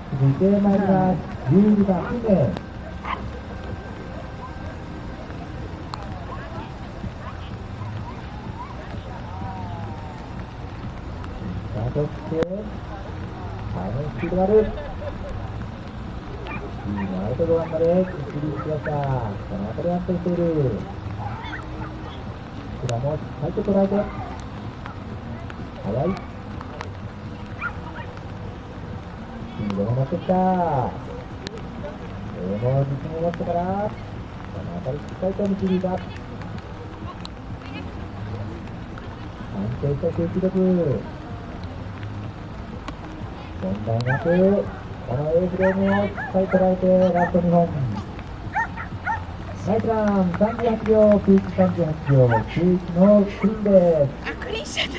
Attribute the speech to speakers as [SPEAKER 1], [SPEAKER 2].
[SPEAKER 1] 続いてまいります。12番、姫。スタートして、スピードがある。いいな、アウトドアまで、リーチしました。この辺り安定している。こちらもしっかりと捉えて。速い。スピードが乗ってきた。もう自信を持ってから、この辺りしっかりと導いた。安定した集中力。問題なく、この A フレームをしっかり捉えて、ラスト2本。ナイスラン、38秒、空気38秒、空気のクリーンです。
[SPEAKER 2] あ、クリーンしちゃった。